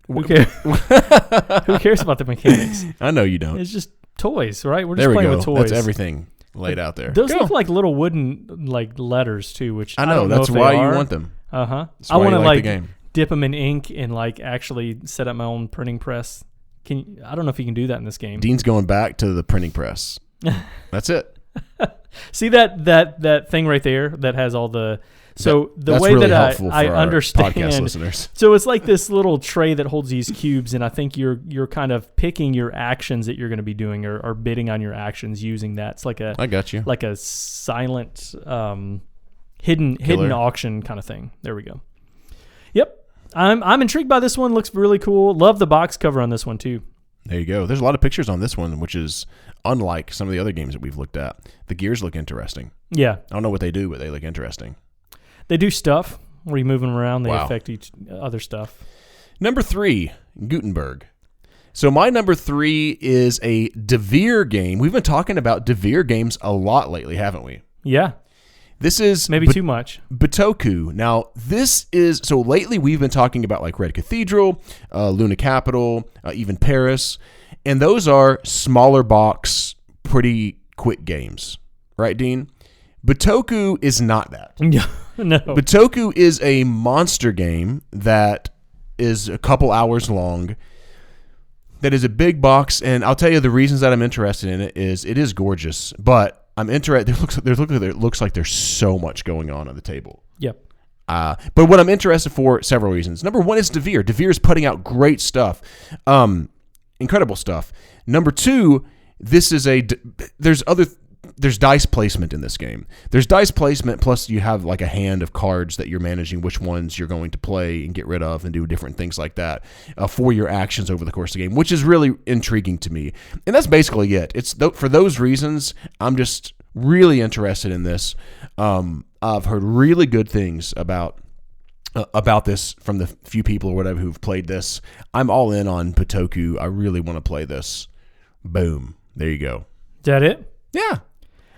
S2: Who cares? Who cares about the mechanics?
S1: I know you don't.
S2: It's just toys, right? We're just playing with toys.
S1: That's everything laid out there.
S2: Those look like little wooden letters too, which I
S1: know. That's why you want them.
S2: I want to dip them in ink and actually set up my own printing press. I don't know if you can do that in this game.
S1: Dean's going back to the printing press. That's it.
S2: See that thing right there that has all the. So
S1: that's
S2: way
S1: really
S2: that I understand,
S1: podcast listeners.
S2: So it's like this little tray that holds these cubes, and I think you're kind of picking your actions that you're going to be doing, or bidding on your actions using that. It's like
S1: I got you,
S2: like a silent, hidden auction kind of thing. There we go. Yep, I'm intrigued by this one. Looks really cool. Love the box cover on this one too.
S1: There you go. There's a lot of pictures on this one, which is unlike some of the other games that we've looked at. The gears look interesting.
S2: Yeah,
S1: I don't know what they do, but they look interesting.
S2: They do stuff where you move them around. They affect each other stuff.
S1: Number 3, Gutenberg. So my number 3 is a DeVere game. We've been talking about DeVere games a lot lately, haven't we?
S2: Yeah.
S1: This is
S2: maybe too much.
S1: Bitoku. Now, so lately we've been talking about like Red Cathedral, Luna Capital, even Paris, and those are smaller box, pretty quick games, right, Dean? Bitoku is not that.
S2: No.
S1: Bitoku is a monster game that is a couple hours long. That is a big box, and I'll tell you the reasons that I'm interested in it is gorgeous, but I'm interested. It looks like there's so much going on the table.
S2: Yep.
S1: But what I'm interested for, several reasons. Number 1 is DeVere. DeVere is putting out great stuff, incredible stuff. Number 2, there's dice placement in this game. There's dice placement, plus you have like a hand of cards that you're managing which ones you're going to play and get rid of and do different things like that for your actions over the course of the game, which is really intriguing to me. And that's basically it. It's for those reasons, I'm just really interested in this. I've heard really good things about this from the few people or whatever who've played this. I'm all in on Bitoku. I really want to play this. Boom. There you go.
S2: Is that it?
S1: Yeah.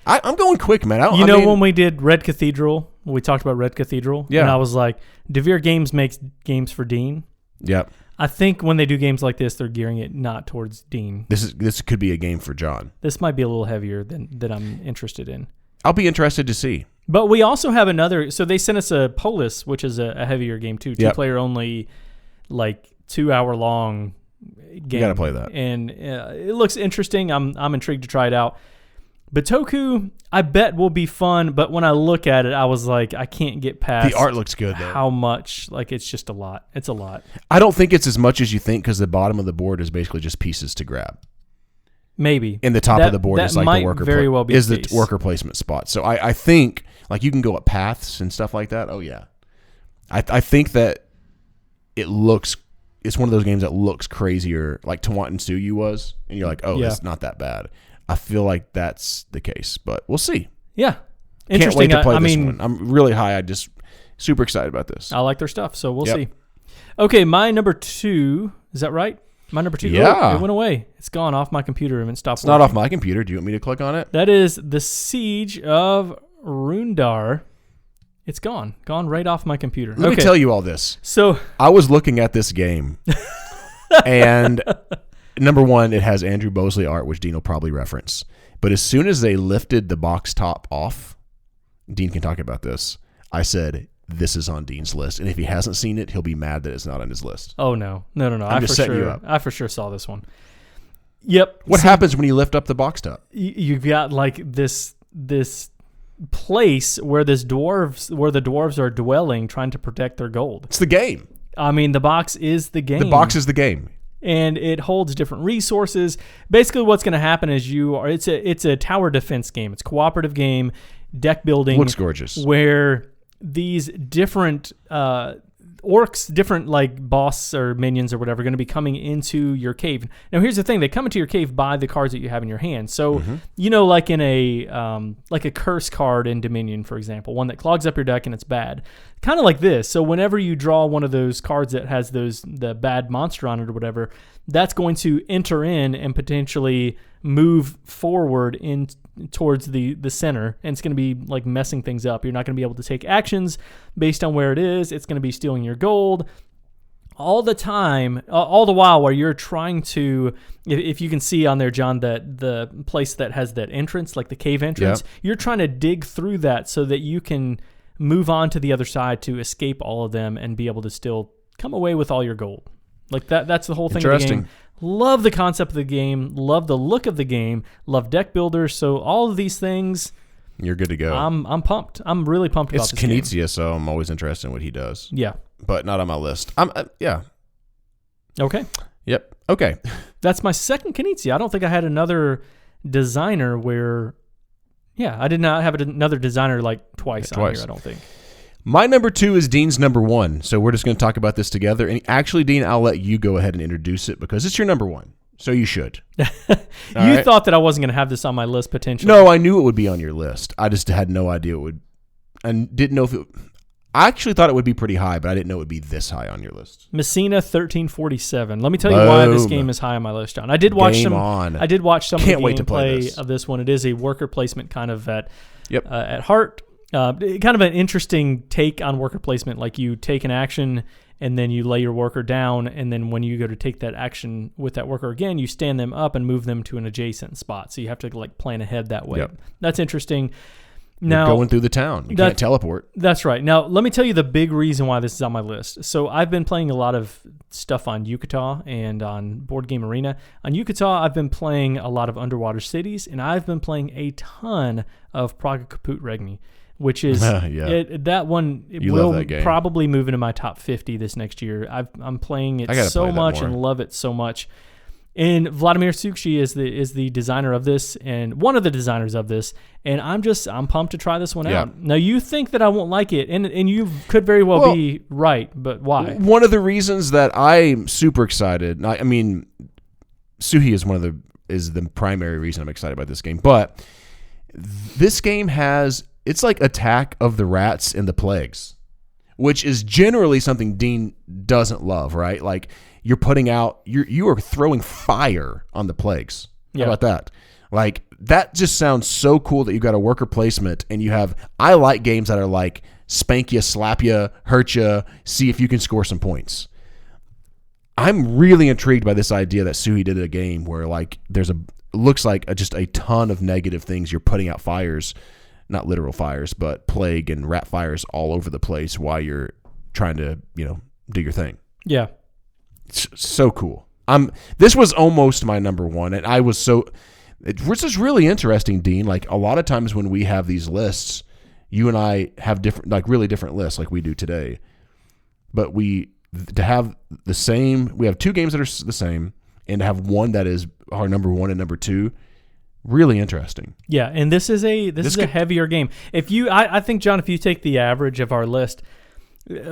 S1: I'm going quick, man.
S2: When we did Red Cathedral, we talked about Red Cathedral, and I was like, DeVere Games makes games for Dean.
S1: Yep.
S2: I think when they do games like this, they're gearing it not towards Dean.
S1: This could be a game for John.
S2: This might be a little heavier than I'm interested in.
S1: I'll be interested to see.
S2: But we also have another. So they sent us a Polis, which is a heavier game too. 2-player only, like 2-hour long game.
S1: You got to play that.
S2: And it looks interesting. I'm intrigued to try it out. Bitoku, I bet will be fun, but when I look at it, I was like, I can't get past
S1: the art looks good, though.
S2: How much, like, it's just a lot. It's a lot.
S1: I don't think it's as much as you think because the bottom of the board is basically just pieces to grab.
S2: Maybe.
S1: And the top of the board is like the worker
S2: very well be
S1: is the worker placement spot. So I think like you can go up paths and stuff like that. Oh yeah. I think that it's one of those games that looks crazier like Tabannusi was, and you're like, oh, it's not that bad. I feel like that's the case, but we'll see.
S2: Yeah.
S1: Interesting. Can't wait to play this one. I'm really high. I just super excited about this.
S2: I like their stuff, so we'll see. Okay, my number 2, is that right? My number 2, it went away. It's gone off my computer and it stopped
S1: working. Not off my computer. Do you want me to click on it?
S2: That is the Siege of Runedar. It's gone right off my computer.
S1: Let me tell you all this.
S2: So
S1: I was looking at this game, and number one, it has Andrew Bosley art, which Dean will probably reference. But as soon as they lifted the box top off, Dean can talk about this. I said, this is on Dean's list. And if he hasn't seen it, he'll be mad that it's not on his list.
S2: Oh, no.
S1: I'm just setting you up.
S2: I for sure saw this one. Yep.
S1: What happens when you lift up the box top?
S2: You've got like this place where the dwarves are dwelling, trying to protect their gold.
S1: It's the game.
S2: I mean, the box is the game.
S1: The box is the game.
S2: And it holds different resources. Basically, what's going to happen is it's a tower defense game. It's a cooperative game, deck building.
S1: Looks gorgeous.
S2: Where these different orcs, different like boss or minions or whatever, are going to be coming into your cave. Now, here's the thing: they come into your cave by the cards that you have in your hand. So, like in a curse card in Dominion, for example, one that clogs up your deck and it's bad. Kind of like this. So whenever you draw one of those cards that has the bad monster on it or whatever, that's going to enter in and potentially move forward in towards the center, and it's going to be like messing things up. You're not going to be able to take actions based on where it is. It's going to be stealing your gold all the time, all the while where you're trying to, if you can see on there, John, that the place that has that entrance, like the cave entrance, you're trying to dig through that so that you can move on to the other side to escape all of them and be able to still come away with all your gold. Like that's the whole thing of the game. Love the concept of the game. Love the look of the game. Love deck builders. So all of these things,
S1: you're good to go.
S2: I'm pumped. I'm really pumped about this game.
S1: It's Knizia, so I'm always interested in what he does.
S2: Yeah.
S1: But not on my list.
S2: Okay.
S1: Yep. Okay.
S2: That's my second Knizia. I don't think I had another designer where... Yeah, I did not have another designer like twice on here, I don't think.
S1: My number 2 is Dean's number 1, so we're just going to talk about this together. And actually, Dean, I'll let you go ahead and introduce it because it's your number 1, so you should.
S2: You thought that I wasn't going to have this on my list potentially.
S1: No, I knew it would be on your list. I just had no idea it would, and didn't know if it... I actually thought it would be pretty high, but I didn't know it would be this high on your list.
S2: Messina 1347. Let me tell you why this game is high on my list, John. I did watch some of the gameplay of this one. It is a worker placement kind of at heart. Kind of an interesting take on worker placement. Like you take an action and then you lay your worker down, and then when you go to take that action with that worker again, you stand them up and move them to an adjacent spot. So you have to like plan ahead that way. Yep. That's interesting. Now,
S1: you're going through the town. You can't teleport.
S2: That's right. Now, let me tell you the big reason why this is on my list. So I've been playing a lot of stuff on Yucata and on Board Game Arena. On Yucata, I've been playing a lot of Underwater Cities, and I've been playing a ton of Praga Kaput Regni, which is that one will probably move into my top 50 this next year. I'm playing it so much and love it so much. And Vladimir Sukshi is the designer of this, and one of the designers of this, and I'm pumped to try this one out. Now, you think that I won't like it, and you could very well be right, but why?
S1: One of the reasons that I'm super excited, I mean, Suhi is the primary reason I'm excited about this game, but this game it's like Attack of the Rats and the Plagues, which is generally something Dean doesn't love, right? Like, you're putting out, you are throwing fire on the plagues. How about that? Like, that just sounds so cool that you've got a worker placement and I like games that are like spank you, slap you, hurt you, see if you can score some points. I'm really intrigued by this idea that Suhi did a game where like looks like just a ton of negative things. You're putting out fires, not literal fires, but plague and rat fires all over the place while you're trying to, do your thing.
S2: Yeah.
S1: It's so cool. This was almost my number one, and I was this is really interesting, Dean. Like a lot of times when we have these lists, you and I have different, like really different lists like we do today. But to have the same, we have two games that are the same, and to have one that is our number one and number two, really interesting.
S2: Yeah, and this is a heavier game. I think, John, if you take the average of our list,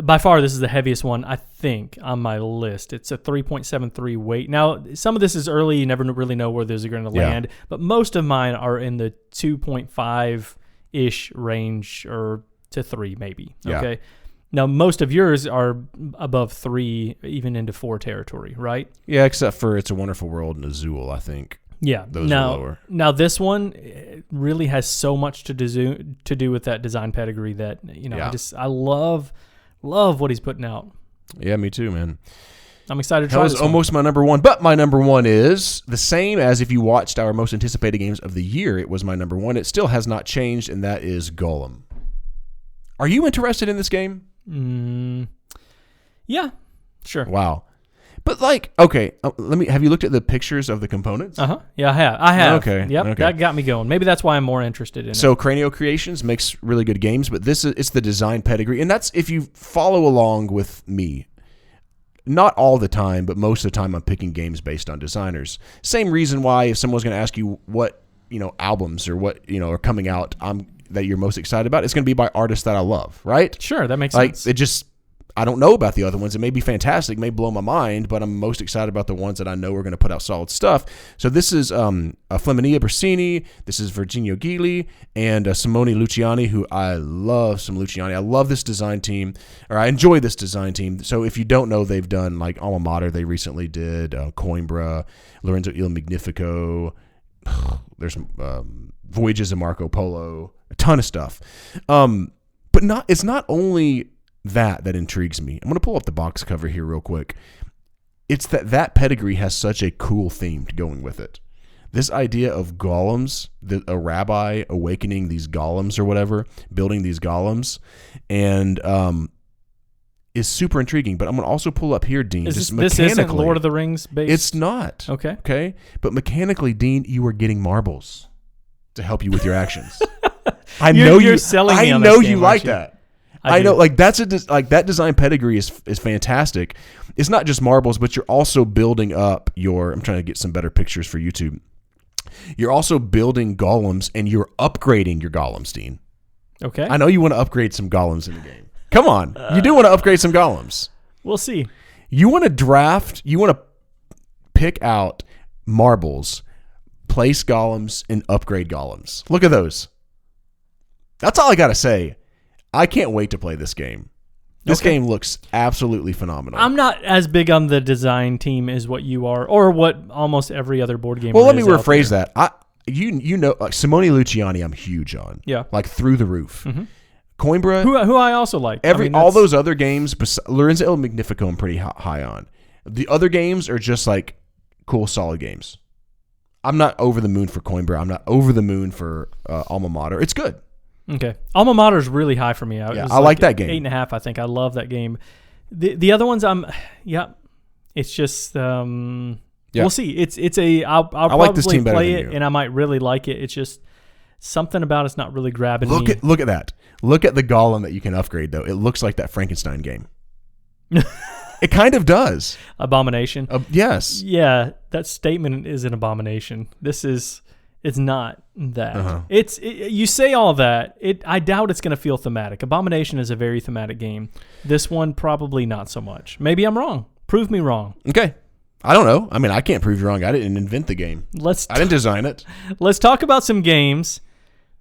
S2: by far this is the heaviest one, I think, on my list. It's a 3.73 weight. Now, some of this is early. You never really know where those are going to land, but most of mine are in the 2.5-ish range, or to 3 maybe. Okay. Now, most of yours are above 3, even into 4 territory, right?
S1: Yeah, except for It's a Wonderful World and Azul, I think.
S2: Yeah.
S1: Those are lower.
S2: Now, this one really has so much to do with that design pedigree that, I love what he's putting out.
S1: Yeah, me too, man.
S2: I'm excited to try this.
S1: That was almost my number one, but my number one is the same as if you watched our most anticipated games of the year. It was my number one. It still has not changed, and that is Golem. Are you interested in this game?
S2: Yeah, sure.
S1: Wow. But okay, have you looked at the pictures of the components?
S2: Yeah, I have.
S1: Okay.
S2: Yep, okay. That got me going. Maybe that's why I'm more interested in it.
S1: So Cranio Creations makes really good games, but it's the design pedigree, and that's if you follow along with me. Not all the time, but most of the time I'm picking games based on designers. Same reason why if someone's going to ask you what, albums or what, are coming out that you're most excited about, it's going to be by artists that I love, right?
S2: Sure, that makes sense.
S1: I don't know about the other ones. It may be fantastic, may blow my mind, but I'm most excited about the ones that I know are going to put out solid stuff. So this is Flaminia Bersini, this is Virginio Gili, and Simone Luciani, who I love some Luciani. I love this design team, or I enjoy this design team. So if you don't know, they've done like Alma Mater, they recently did, Coimbra, Lorenzo Il Magnifico, there's Voyages of Marco Polo, a ton of stuff. But it's not only that intrigues me. I'm going to pull up the box cover here real quick. It's that pedigree has such a cool theme going with it. This idea of golems, a rabbi awakening these golems or whatever, building these golems, and is super intriguing. But I'm going to also pull up here, Dean.
S2: This isn't Lord of the Rings based?
S1: It's not. Okay. But mechanically, Dean, you are getting marbles to help you with your actions. I know you're selling me on this game, you like that. I know, like that design pedigree is fantastic. It's not just marbles, but you're also building up I'm trying to get some better pictures for YouTube. You're also building golems, and you're upgrading your golems, Dean.
S2: Okay.
S1: I know you want to upgrade some golems in the game. Come on, you do want to upgrade some golems.
S2: We'll see.
S1: You want to pick out marbles, place golems, and upgrade golems. Look at those. That's all I got to say. I can't wait to play this game. This game looks absolutely phenomenal.
S2: I'm not as big on the design team as what you are, or what almost every other board game.
S1: Well, let me rephrase that. Like Simone Luciani, I'm huge on.
S2: Yeah,
S1: like through the roof.
S2: Mm-hmm.
S1: Coimbra,
S2: who I also like.
S1: All those other games, Lorenzo Il Magnifico, I'm pretty high on. The other games are just like cool, solid games. I'm not over the moon for Coimbra. I'm not over the moon for Alma Mater. It's good.
S2: Okay. Alma Mater is really high for me.
S1: I like that game.
S2: 8.5, I think. I love that game. The other ones, it's just, we'll see. I'll probably
S1: like this team better
S2: play
S1: than
S2: it,
S1: you.
S2: and I might really like it. It's just something about it's not really grabbing me.
S1: Look at that. Look at the golem that you can upgrade, though. It looks like that Frankenstein game. It kind of does.
S2: Abomination.
S1: Yes.
S2: Yeah, that statement is an abomination. It's not that.
S1: Uh-huh.
S2: You say all that. I doubt it's going to feel thematic. Abomination is a very thematic game. This one probably not so much. Maybe I'm wrong. Prove me wrong.
S1: Okay. I don't know. I mean, I can't prove you wrong. I didn't invent the game. I didn't design it.
S2: Let's talk about some games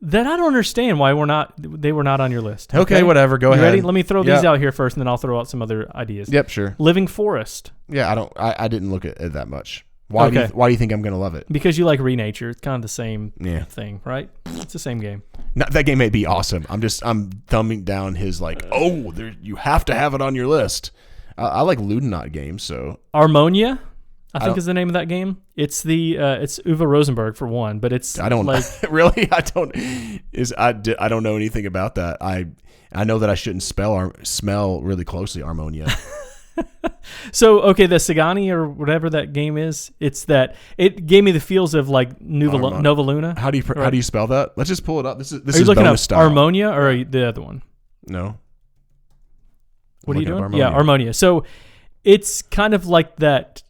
S2: that I don't understand why they were not on your list.
S1: Okay, whatever. Go ahead.
S2: Ready? Let me throw these out here first, and then I'll throw out some other ideas.
S1: Yep, sure.
S2: Living Forest.
S1: Yeah, I didn't look at it that much. Why do you think I'm going to love it?
S2: Because you like Renature. It's kind of the same thing, right? It's the same game.
S1: That game may be awesome. I'm thumbing down his you have to have it on your list. I like Ludenot games, so
S2: Harmonia, I think is the name of that game. It's it's Uwe Rosenberg for one, but it's
S1: I don't
S2: like
S1: really I don't know anything about that. I know that I shouldn't smell really closely Harmonia.
S2: So okay, the Sagani or whatever that game is, it gave me the feels of like Nova Luna.
S1: How do you spell that? Let's just pull it up. This
S2: Are you looking up Harmonia or the other one?
S1: No.
S2: What are you doing? Yeah, Harmonia. So it's kind of like that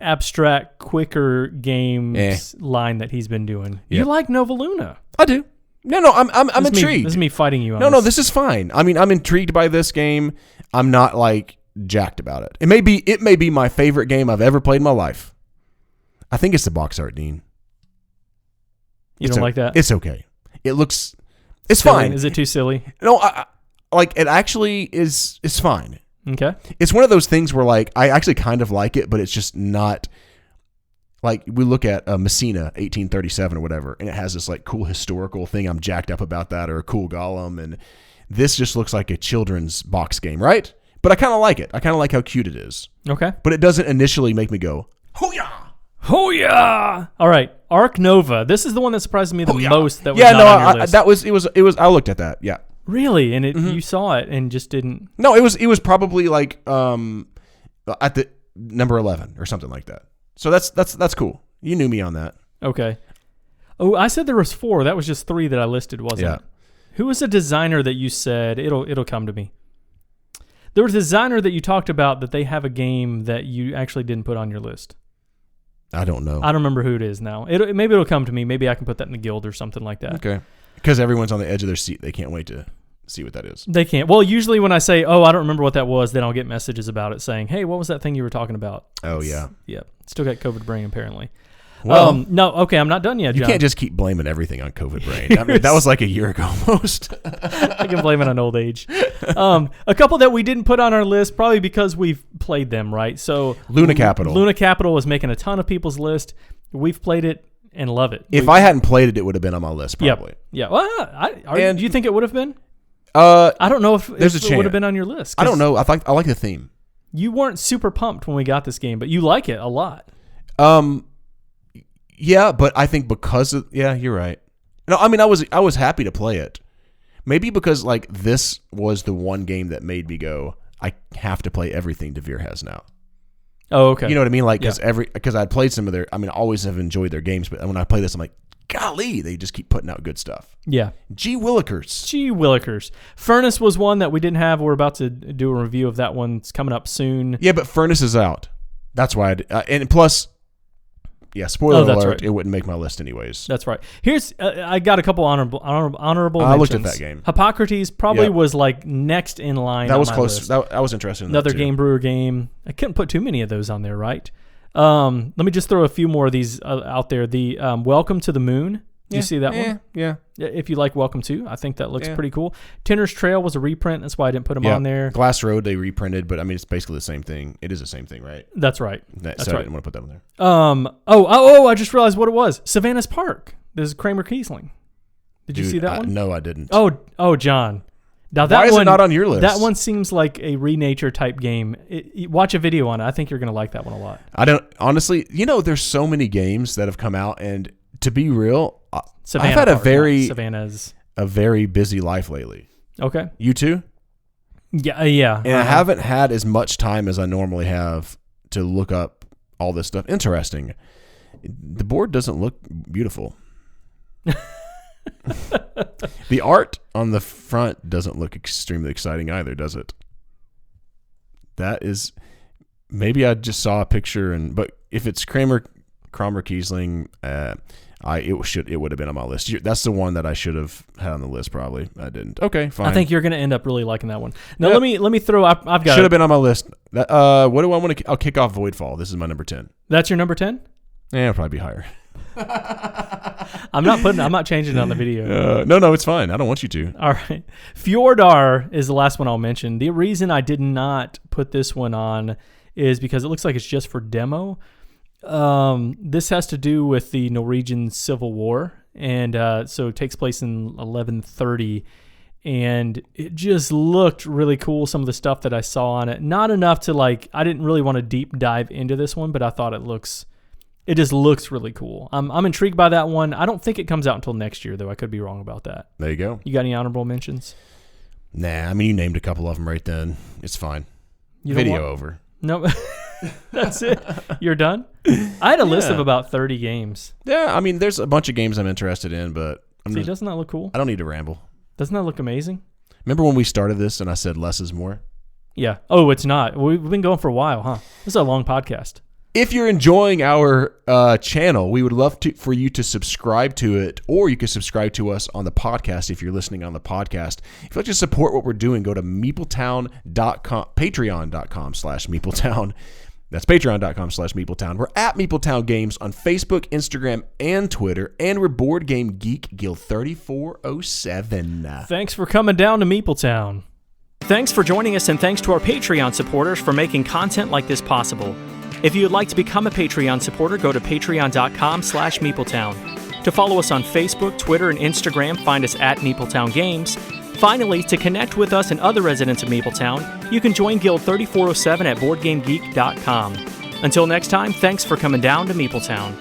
S2: abstract, quicker games line that he's been doing. Yep. You like Nova Luna?
S1: I do. No, I'm intrigued.
S2: This is me fighting you on
S1: No, this is fine. I mean, I'm intrigued by this game. I'm not like jacked about it. It may be my favorite game I've ever played in my life. I think it's the box art, Dean.
S2: You don't like that?
S1: It's okay. It's
S2: silly.
S1: fine.
S2: Is it too silly?
S1: No, it actually is fine.
S2: Okay.
S1: It's one of those things where like I actually kind of like it, but it's just not like we look at Messina 1837 or whatever, and it has this like cool historical thing. I'm jacked up about that, or a cool golem, and this just looks like a children's box game, right? But I kind of like it. I kind of like how cute it is.
S2: Okay.
S1: But it doesn't initially make me go, hoo-yah!
S2: Hoo-yah! All right. Arc Nova. This is the one that surprised me the most. That was
S1: it was. I looked at that. Yeah.
S2: Really? And you saw it and just didn't.
S1: No, it was probably like at the number 11 or something like that. So that's cool. You knew me on that.
S2: Okay. Oh, I said there was 4. That was just 3 that I listed, wasn't it? Who was a designer that you said it'll come to me? There was a designer that you talked about that they have a game that you actually didn't put on your list.
S1: I don't know.
S2: I don't remember who it is now. Maybe it'll come to me. Maybe I can put that in the guild or something like that.
S1: Okay. Because everyone's on the edge of their seat. They can't wait to see what that is.
S2: They can't. Well, usually when I say, oh, I don't remember what that was, then I'll get messages about it saying, hey, what was that thing you were talking about?
S1: Oh, yeah.
S2: Yeah. Still got COVID brain, apparently.
S1: Well,
S2: no, okay, I'm not done yet, John.
S1: You can't just keep blaming everything on COVID brain. I mean, that was like a year ago almost.
S2: I can blame it on old age. A couple that we didn't put on our list, probably because we've played them, right? So
S1: Luna Capital.
S2: Luna Capital was making a ton of people's list. We've played it and love it.
S1: If I hadn't played it, it would have been on my list, probably.
S2: Yeah. Well, do you think it would have been?
S1: I
S2: don't know if it would have been on your list.
S1: I don't know. I like the theme.
S2: You weren't super pumped when we got this game, but you like it a lot.
S1: Yeah, but I think because of you're right. No, I mean I was happy to play it. Maybe because like this was the one game that made me go, I have to play everything Devere has now.
S2: Oh, okay.
S1: You know what I mean? Like because I'd played some of their. I mean, I always have enjoyed their games, but when I play this, I'm like, golly, they just keep putting out good stuff.
S2: Yeah.
S1: Gee Willikers.
S2: Furnace was one that we didn't have. We're about to do a review of that one. It's coming up soon.
S1: Yeah, but Furnace is out. That's why. And plus. Yeah, spoiler alert, right. It wouldn't make my list anyways.
S2: That's right. Here's I got a couple honorable mentions.
S1: I looked at that game.
S2: Hippocrates probably was like next in line.
S1: That was close. I was interested in
S2: another
S1: that too.
S2: Game Brewer game. I couldn't put too many of those on there, right? Let me just throw a few more of these out there. The Welcome to the Moon. Do you see that one?
S1: Yeah.
S2: If you like Welcome to, I think that looks pretty cool. Tinner's Trail was a reprint. That's why I didn't put them on there.
S1: Glass Road they reprinted, but I mean it's basically the same thing. It is the same thing, right?
S2: That's right.
S1: That's right. I didn't want to put that on there.
S2: I just realized what it was. Savannah's Park. This is Kramer Kiesling. Did you see that one?
S1: No, I didn't.
S2: Oh, John. Now
S1: Why is it not on your list?
S2: That one seems like a Renature type game. Watch a video on it. I think you're going to like that one a lot.
S1: I don't honestly. There's so many games that have come out, and to be real, I've had a very busy life lately.
S2: Okay.
S1: You too?
S2: Yeah.
S1: And I haven't had as much time as I normally have to look up all this stuff. Interesting. The board doesn't look beautiful. The art on the front doesn't look extremely exciting either, does it? That is, maybe I just saw a picture, but if it's Kramer Kiesling, it would have been on my list. That's the one that I should have had on the list. Probably I didn't. Okay, fine.
S2: I think you're going to end up really liking that one. Now let me throw. I've got.
S1: Should have been on my list. What do I want to? I'll kick off Voidfall. This is my number 10.
S2: That's your number 10?
S1: Yeah, it'll probably be higher.
S2: I'm not changing it on the video.
S1: No, it's fine. I don't want you to.
S2: All right. Fjordar is the last one I'll mention. The reason I did not put this one on is because it looks like it's just for demo. This has to do with the Norwegian Civil War, and so it takes place in 1130. and it just looked really cool, some of the stuff that I saw on it. Not enough to like, I didn't really want to deep dive into this one, but I thought it just looks really cool. I'm intrigued by that one. I don't think it comes out until next year, though. I could be wrong about that.
S1: There you go.
S2: You got any honorable mentions?
S1: Nah, I mean, you named a couple of them right then. It's fine. Video over.
S2: No, that's it. You're done? I had a list of about 30 games.
S1: Yeah, I mean, there's a bunch of games I'm interested in, but
S2: doesn't that look cool?
S1: I don't need to ramble.
S2: Doesn't that look amazing?
S1: Remember when we started this and I said less is more?
S2: Yeah. Oh, it's not. We've been going for a while, huh? This is a long podcast. If
S1: you're enjoying our channel, we would love for you to subscribe to it, or you can subscribe to us on the podcast if you're listening on the podcast. If you'd like to support what we're doing, go to MeepleTown.com, patreon.com/MeepleTown. That's patreon.com/MeepleTown. We're at MeepleTown Games on Facebook, Instagram, and Twitter, and we're Board Game Geek Guild 3407.
S2: Thanks for coming down to MeepleTown. Thanks for joining us, and thanks to our Patreon supporters for making content like this possible. If you would like to become a Patreon supporter, go to patreon.com/MeepleTown. To follow us on Facebook, Twitter, and Instagram, find us at MeepleTown Games. Finally, to connect with us and other residents of MeepleTown, you can join Guild 3407 at BoardGameGeek.com. Until next time, thanks for coming down to MeepleTown.